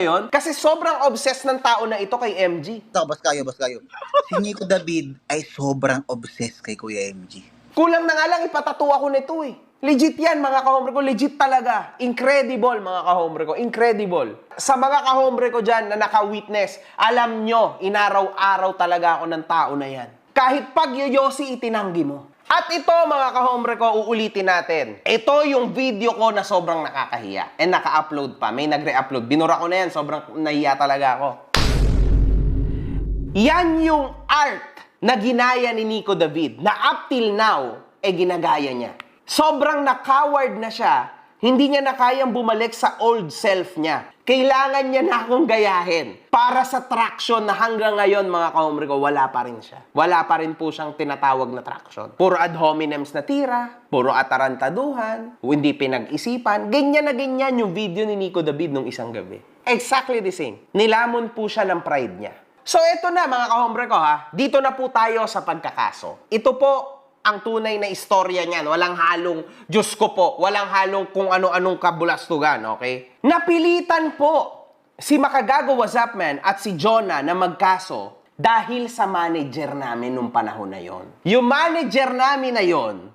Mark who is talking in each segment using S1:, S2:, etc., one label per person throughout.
S1: Yon kasi sobrang obsessed ng tao na ito kay MG.
S2: Bas kayo. Si Nico David ay sobrang obsessed kay Kuya MG.
S1: Kulang na nga lang ipatatuwa ko nito eh. Legit yan mga kahombre ko, legit talaga. Incredible mga kahombre ko, incredible. Sa mga kahombre ko dyan na naka-witness, alam nyo, inaraw-araw talaga ako ng tao na yan. Kahit pag yoyosi itinanggi mo. At ito mga kahombre ko, uulitin natin. Ito yung video ko na sobrang nakakahiya. And naka-upload pa, may nagre-upload. Binura ko na yan, sobrang nahiya talaga ako. Yan yung art na ginaya ni Nico David na up till now, ginagaya niya. Sobrang na-coward na siya, hindi niya na kayang bumalik sa old self niya. Kailangan niya na akong gayahin para sa traction na hanggang ngayon, mga kahombre ko, wala pa rin siya. Wala pa rin po siyang tinatawag na traction. Puro ad hominems na tira, puro atarantaduhan, hindi pinag-isipan. Ganyan na ganyan yung video ni Nico David nung isang gabi. Exactly the same. Nilamon po siya ng pride niya. So, ito na mga kahombre ko ha. Dito na po tayo sa pagkakaso. Ito po ang tunay na istorya niyan. Walang halong, Diyos ko po, walang halong kung ano-anong kabulastugan, okay? Napilitan po si Makagago What's Up Man at si Jonah na magkaso dahil sa manager namin nung panahon na yon. Yung manager namin na yon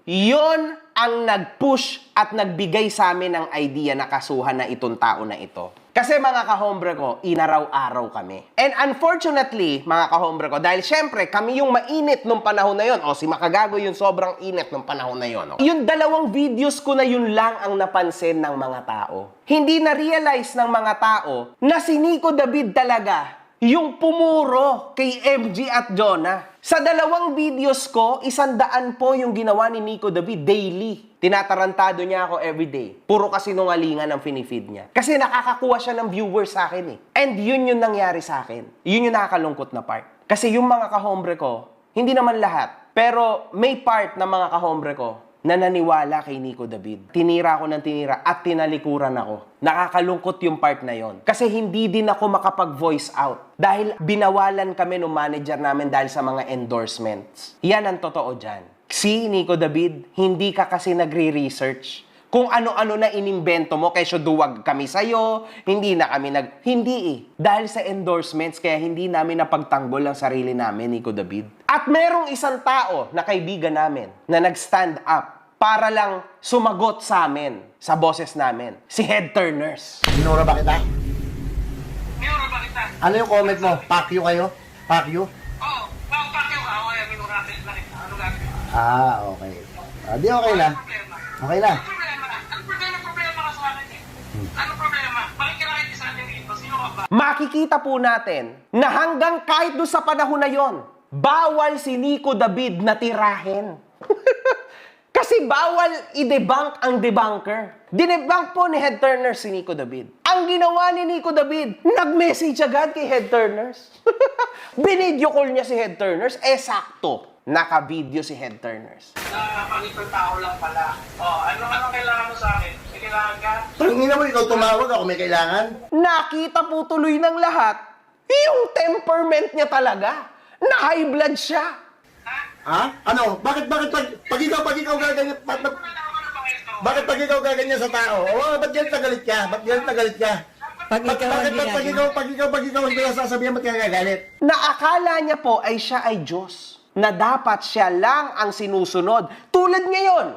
S1: ang nag-push at nagbigay sa amin ng idea na kasuhan na itong tao na ito. Kasi mga kahombre ko, inaraw-araw kami. And unfortunately, mga kahombre ko, dahil syempre, kami yung mainit nung panahon na yon, o si Makagago yung sobrang init nung panahon na yon. Yung dalawang videos ko na yun lang ang napansin ng mga tao. Hindi na-realize ng mga tao na si Nico David talaga yung pumuro kay MG at Jonah. Sa dalawang videos ko, 100 po yung ginawa ni Nico David daily. Tinatarantado niya ako everyday. Puro kasinungalingan ang finifeed niya. Kasi nakakakuha siya ng viewers sa akin eh. And yun yung nangyari sa akin. Yun yung nakakalungkot na part. Kasi yung mga kahombre ko, hindi naman lahat. Pero may part ng mga kahombre ko na naniwala kay Nico David. Tinira ako ng tinira at tinalikuran ako. Nakakalungkot yung part na yon. Kasi hindi din ako makapag-voice out. Dahil binawalan kami ng manager namin dahil sa mga endorsements. Yan ang totoo dyan. Si Nico David, hindi ka kasi nagre-research. Kung ano-ano na inimbento mo, kesyo duwag kami sa'yo, hindi na kami Hindi eh. Dahil sa endorsements, kaya hindi namin napagtanggol ang sarili namin, Nico David. At merong isang tao na kaibigan namin na nag-stand up para lang sumagot sa amin, sa boses namin. Si Head Turners.
S3: Minura ba kita?
S4: Minura ba kita?
S3: Ano yung comment mo? Pakyo kayo? Pakyo?
S4: Oo. Pakyo ka. Oo, minura kita. Ano gagawin?
S3: Okay. Di okay na.
S4: Ano problema?
S3: Okay na.
S4: Ano problema? Ano problema ka sa akin eh? Ano problema? Bakit ka nakikisa niyo dito? Sino ka ba?
S1: Makikita po natin na hanggang kahit doon sa panahon na yon, bawal si Nico David na tirahin. Kasi bawal i-debunk ang debunker. Dinebunk po ni Head Turners si Nico David. Ang ginawa ni Nico David, nag-message agad kay Head Turners. Binidyo call niya si Head Turners, sakto. Naka-video si Head Turners.
S4: Nakakapangitong tao lang pala. Ano kailangan mo sa akin? May kailangan ka?
S3: Tangina mo, ikaw tumawag ako, may kailangan?
S1: Nakita po tuloy ng lahat, yung temperament niya talaga. Na high blood siya.
S3: Ha? Ano? Bakit pag ikaw gaganyan, bakit pag ikaw gaganyan sa tao? Ba't galit na galit ka? Ba't galit na galit ka? Pag ikaw hindi ka sasabihan, ba't ka gagalit?
S1: Naakala niya po ay siya ay Diyos. Na dapat siya lang ang sinusunod. Tulad ngayon,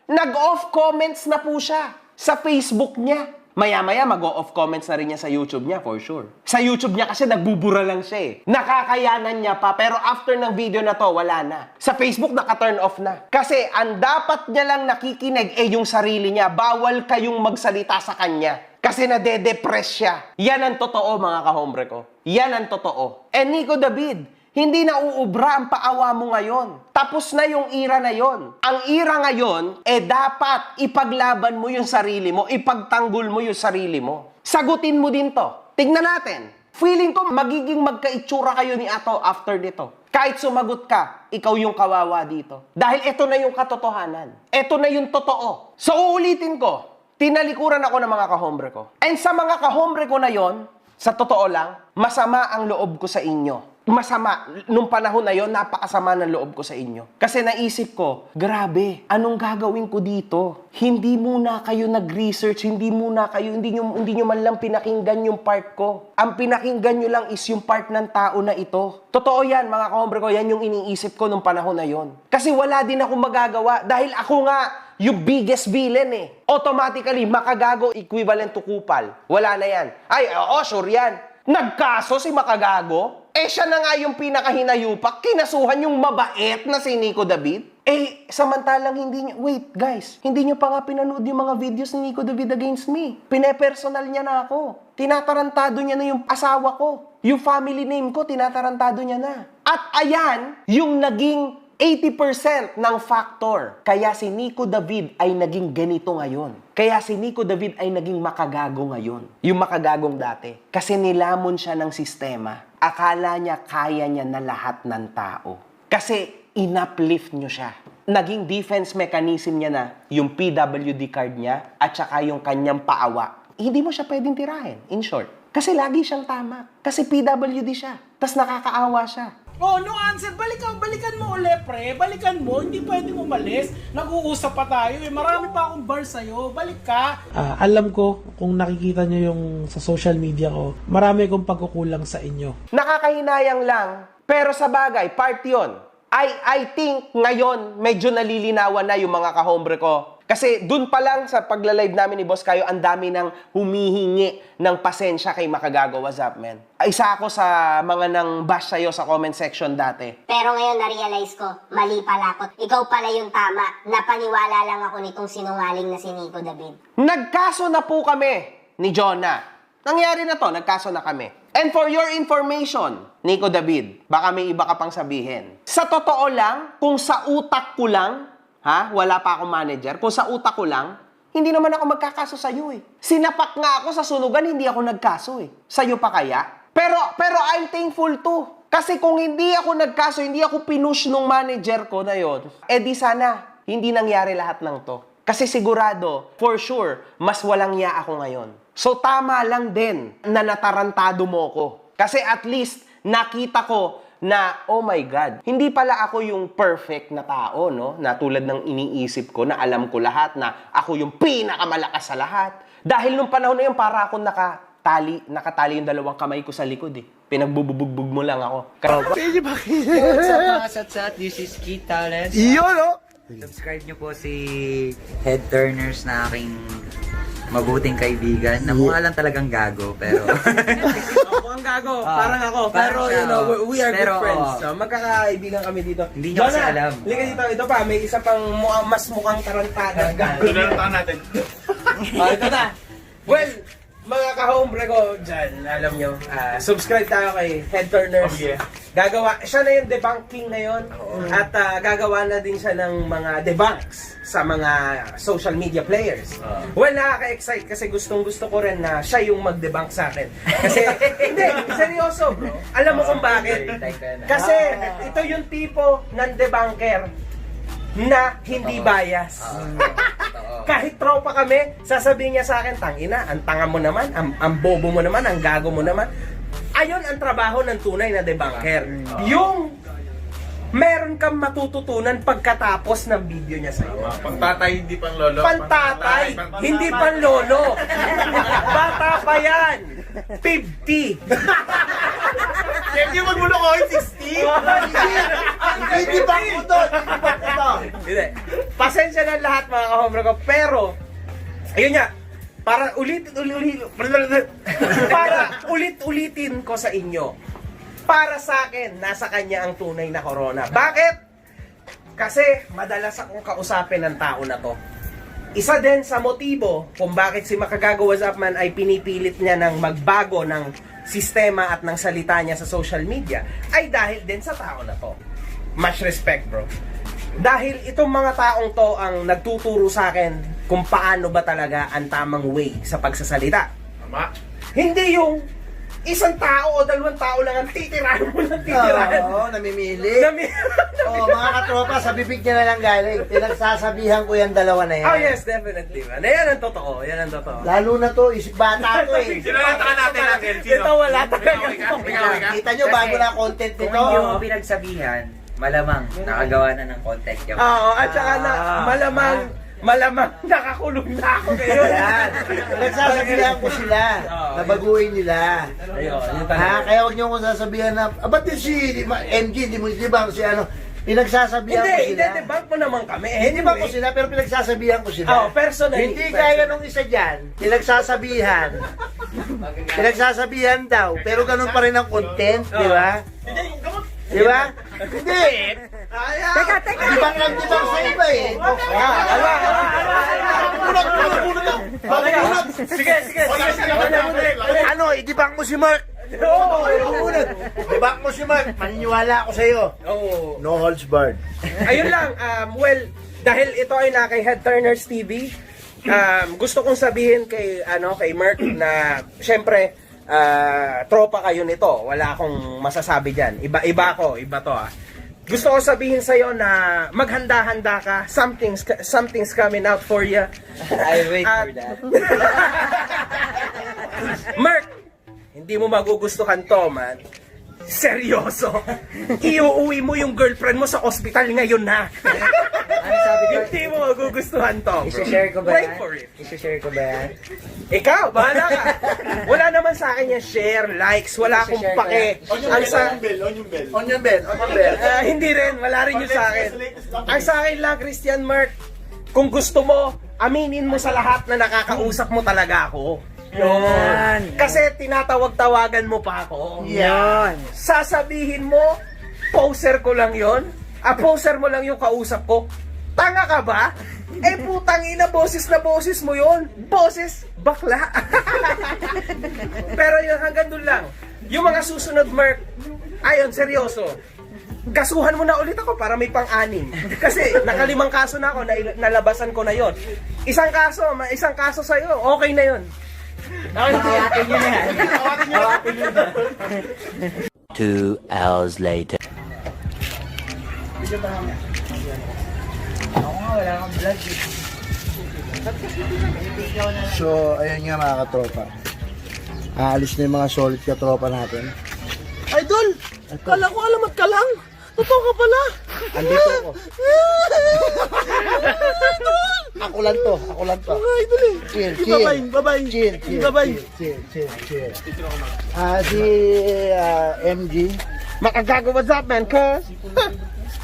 S1: nag-off comments na po siya sa Facebook niya. Maya-maya mag-off comments na rin niya sa YouTube niya, for sure. Sa YouTube niya kasi nagbubura lang siya eh. Nakakayanan niya pa, pero after ng video na to, wala na. Sa Facebook, naka-turn off na. Kasi ang dapat niya lang nakikinig yung sarili niya. Bawal kayong magsalita sa kanya. Kasi nade-depress siya. Yan ang totoo, mga kahombre ko. Yan ang totoo. And Nico David, hindi na uubra ang paawa mo ngayon. Tapos na yung era na yon. Ang era ngayon, dapat ipaglaban mo yung sarili mo, ipagtanggol mo yung sarili mo. Sagutin mo din to. Tignan natin. Feeling ko magiging magkaitsura kayo ni Ato after dito. Kahit sumagot ka, ikaw yung kawawa dito. Dahil ito na yung katotohanan. Ito na yung totoo. So uulitin ko, tinalikuran ako ng mga kahombre ko. And sa mga kahombre ko na yon, sa totoo lang, masama ang loob ko sa inyo. masama. Nung panahon na yon, napakasama ng loob ko sa inyo. Kasi naisip ko, grabe, anong gagawin ko dito? Hindi muna kayo nag-research, hindi nyo man lang pinakinggan yung part ko. Ang pinakinggan nyo lang is yung part ng tao na ito. Totoo yan, mga kahombre ko, yan yung iniisip ko nung panahon na yon. Kasi wala din ako magagawa dahil ako nga yung biggest villain eh. Automatically, makagago equivalent to kupal. Wala na yan. Ay, oo, sure yan. Nagkaso si Makagago? Eh, siya na nga yung pinakahinayupak. Kinasuhan yung mabait na si Nico David. Eh, samantalang hindi niya... Wait, guys. Hindi niyo pa nga pinanood yung mga videos ni Nico David against me. Pinepersonal niya na ako. Tinatarantado niya na yung asawa ko. Yung family name ko, tinatarantado niya na. At ayan, yung naging 80% ng factor. Kaya si Nico David ay naging ganito ngayon. Kaya si Nico David ay naging makagago ngayon. Yung makagagong dati. Kasi nilamon siya ng sistema. Akala niya kaya niya na lahat ng tao. Kasi in-uplift niyo siya. Naging defense mechanism niya na yung PWD card niya at saka yung kanyang paawa. Hindi mo siya pwedeng tirahin, in short. Kasi lagi siyang tama. Kasi PWD siya. Tas nakakaawa siya.
S5: Oh, no answer. Balikan mo ulit, pre. Balikan mo. Hindi pwedeng umalis. Nag-uusap pa tayo eh. Marami pa akong bar sa'yo. Balik ka. Alam ko, kung nakikita nyo yung sa social media ko, marami akong pagkukulang sa inyo.
S1: Nakakahinayang lang, pero sa bagay, part yun. I think ngayon, medyo nalilinawan na yung mga kahombre ko. Kasi dun pa lang sa pagla-live namin ni Boss Kayo, ang dami nang humihingi ng pasensya kay Makagago. What's up, man? Isa ako sa mga nang bash sa'yo sa comment section dati.
S6: Pero ngayon na-realize ko, mali pala ako. Ikaw pala yung tama. Napaniwala lang ako nitong sinungaling na si Nico David.
S1: Nagkaso na po kami ni Jonah. Nangyari na to, nagkaso na kami. And for your information, Nico David, baka may iba ka pang sabihin. Sa totoo lang, kung sa utak ko lang, wala pa akong manager, kung sa utak ko lang, hindi naman ako magkakaso sa'yo eh. Sinapak nga ako sa sunugan, hindi ako nagkaso eh. Sa'yo pa kaya? Pero I'm thankful too. Kasi kung hindi ako nagkaso, hindi ako pinush nung manager ko na yon, di sana, hindi nangyari lahat ng to. Kasi sigurado, for sure, mas walang iya ako ngayon. So tama lang din na natarantado mo ko. Kasi at least nakita ko na, oh my God, hindi pala ako yung perfect na tao, no? Na tulad ng iniisip ko, na alam ko lahat, na ako yung pinakamalakas sa lahat. Dahil nung panahon na yun, para akong nakatali yung dalawang kamay ko sa likod eh. Pinagbubugbog mo lang ako.
S7: What's up? This is Keith Talents.
S1: Yun, no?
S7: Subscribe nyo po si Head Turners na aking mabuting kaibigan. Na mukha lang talagang gago, pero...
S1: Mukhang gago, parang ako. Pero, you know, we are good friends. So, magkakaibigan kami dito.
S7: Hindi nyo kasi alam.
S1: Halika dito. Ito pa, may isa pang mas mukhang tarantada.
S3: Pinalitan natin.
S1: Ito na. Well, mga ka-hombre ko dyan, alam nyo, subscribe tayo kay Head Turners.
S3: Okay.
S1: Siya na yung debunking na yun. At gagawa na din siya ng mga debunks sa mga social media players. Well, nakaka-excite kasi gustong-gusto ko rin na siya yung mag-debunk sa akin. Kasi, hindi, seryoso bro. Alam mo kung bakit? Kasi ito yung tipo ng debunker na hindi bias. Kahit tropa kami, sasabihin niya sa akin, tangina, ang tanga mo naman, ang bobo mo naman, ang gago mo naman. Ayun ang trabaho ng tunay na debunker. Yung meron kang matututunan pagkatapos ng video niya sa'yo.
S3: Pangtatay, hindi pang lolo.
S1: Pantatay, hindi pang lolo. Bata pa yan. 50.
S3: Hindi magmulo ko, 60. Hindi pa ako doon.
S1: Hindi. Pasensya na lahat mga kahombre ko. Pero, ayun nga, para ulit-ulitin ko sa inyo. Para sa akin, nasa kanya ang tunay na corona. Bakit? Kasi madalas akong kausapin ng tao na to. Isa din sa motibo kung bakit si Makagago What's Up Man ay pinipilit niya ng magbago ng sistema at ng salita niya sa social media ay dahil din sa tao na to. Much respect, bro. Dahil itong mga taong to ang nagtuturo sa akin kung paano ba talaga ang tamang way sa pagsasalita.
S3: Tama.
S1: Hindi yung isang tao o dalawang tao lang ang titirahan mo ng titirahan.
S3: Oo, namimili.
S1: Nami-
S3: Oo, mga katropa, sa bibig niya na lang galing. Pinagsasabihan ko yung dalawa na yan.
S1: Oh yes, definitely man. Yan ang totoo, yan ang totoo.
S3: Lalo na to, isip bata to eh.
S1: Sinalatakan natin natin. Ito wala talaga.
S3: Kita nyo, bago na content
S7: Kung
S3: nito.
S7: hindi mo pinagsabihan, malamang nakagawa na ng content yung...
S1: Oo, at saka na malamang nakakulong na ako ngayon.
S3: Yan. Nagsasabihan ko sila. Nabaguhin nila.
S1: Ayun, yun
S3: Ha, kaya huwag niyo akong sasabihan na, ba't din si MG, di ba si ano, pinagsasabihan ko
S1: Hindi,
S3: sila.
S1: debunk mo naman kami.
S3: Hindi ba ko sila, pero pinagsasabihan ko sila.
S1: Oh, personally.
S3: Hindi kaya nung isa dyan, pinagsasabihan. Pinagsasabihan daw, pero ganun pa rin ang content, di ba? Di ba? Hindi.
S1: Teka.
S3: Di ba sa iba eh?
S1: Sige.
S3: Ano, idibang mo si Mark. Dibang mo si Mark. Maniniwala ako sa'yo.
S1: Oo.
S3: No holds barred.
S1: Ayun lang, well, dahil ito ay na kay Head Turners TV, gusto kong sabihin kay Merc na syempre tropa kayo nito. Wala akong masasabi diyan. Iba to ah. Gusto ko sabihin sa iyo na maghanda-handa ka. Something's coming out for you.
S7: I wait for that.
S1: Merc, hindi mo magugustuhan to, man. Seryoso. Iuuwi mo yung girlfriend mo sa ospital ngayon na.
S7: Ano sabi ko?
S1: Hindi mo magugustuhan to, bro.
S7: Isi-share ko ba
S1: Wait
S7: yan?
S1: for it.
S7: Isi-share ko ba yan?
S1: Ikaw, bahala ka. Wala naman sa akin yung share, likes, wala akong
S7: Isi-share ko
S1: pake. Ang sa...
S3: Onion bell.
S1: Hindi rin, wala rin yung sa akin. Ang sa akin lang, Christian Merc, kung gusto mo, aminin mo sa lahat na nakakausap mo talaga ako. Yun. Kasi tinatawag-tawagan mo pa ako.
S3: Yan.
S1: Sasabihin mo, poser ko lang yon. Poser mo lang yung kausap ko. Tanga ka ba? Putang ina, boses na boses mo yon. Boses, bakla. Pero yun, hanggang dun lang. Yung mga susunod, Merc, ayon, seryoso. Kasuhan mo na ulit ako para may pang-anim. Kasi nakalimang kaso na ako, nalabasan ko na yon. Isang kaso sa'yo, okay na yon.
S7: Hawatin nyo na yan. Hawatin nyo na.
S8: 2 hours later.
S7: Ako nga, wala akong vlog eh.
S3: So, ayun nga mga katropa. Aalis na yung mga solid katropa natin.
S5: Idol! Kala ko alamat ka lang! Totoo ka pala!
S3: Andito ako. Ako lang to.
S5: Idol eh!
S3: Chill.
S5: Bye-bye!
S3: Chill.
S5: Bye-bye!
S3: Si MG,
S1: Makagago, what's up, man? Cuz?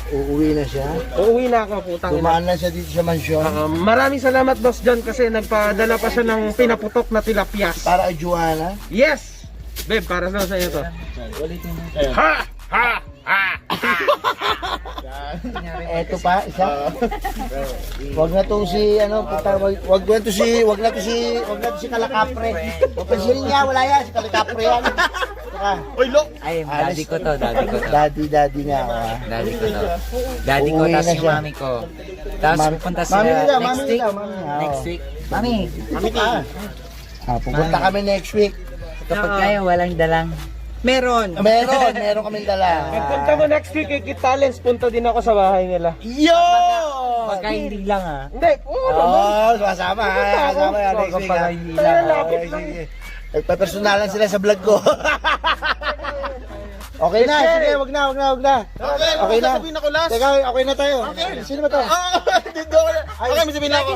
S3: uuwi na siya.
S1: Uuwi na ako, putang ina.
S3: Tumaan na siya dito sa mansyon
S1: Maraming salamat, Boss John, kasi nagpadala pa siya ng pinaputok na tilapia.
S3: para kay Joanna.
S1: Yes! Babe, para sa iyo to. Ha!
S3: Eto pa, isa. Wag na tong si wag na to si Kalakapre. Pansinin niya, wala yan si Kalakapre yan. Saka,
S7: Ay, daddy ko to.
S3: daddy niya ako ha.
S7: Daddy ko to. Daddy ko,
S3: Uuwi
S7: tapos
S3: na
S7: yung
S3: siya.
S7: mami ko. Tapos pupunta sila
S3: Mami nila,
S7: next week.
S3: mami.
S7: Next week. Mami,
S3: Kami ka. Pupunta kami next week.
S7: kapag kayo walang dalang.
S3: Meron kaming dala.
S1: Punta mo next week, kay Kit Talents, punta din ako sa bahay nila.
S3: Yo!
S7: Pagka hindi lang ah.
S1: Hindi, naman.
S3: Kasama yan next week ha.
S1: Lapit lang.
S3: Nagpapersonalan sila sa vlog ko. Okay na, sige, wag na. Okay na. Teka, okay na tayo. Sino ba to?
S9: Okay, may sabihin ako.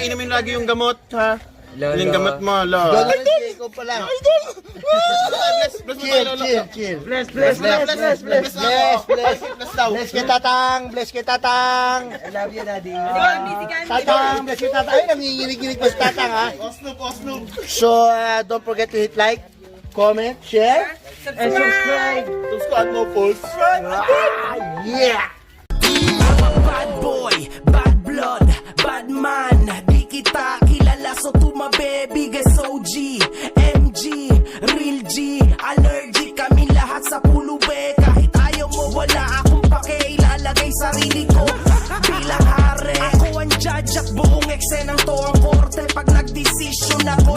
S9: Inumin lagi yung gamot, ha?
S7: Lolo.
S9: Yung gamot mo, lo.
S3: Idol! Jacob pala.
S9: Bless mo tayo, lolo.
S3: Chill.
S1: Bless.
S3: Bless kay Tatang. I love you, Daddy. Tatang, bless kay Tatang. Ay, nanginginig pa si Tatang, ha?
S9: Osnob.
S3: So, don't forget to hit like, comment, share,
S1: And subscribe.
S9: Subscribe mo, Pulse.
S3: yeah!
S10: Bad boy, bad blood, bad man. Di kita kilala, so to my baby, guys OG, MG, real G, allergic kami lahat sa pulube. Kahit ayaw mo, wala akong pake, ilalagay sarili ko bilang hari. Ako ang judge at buong eksenang to ang korte. Pag nagdesisyon ako,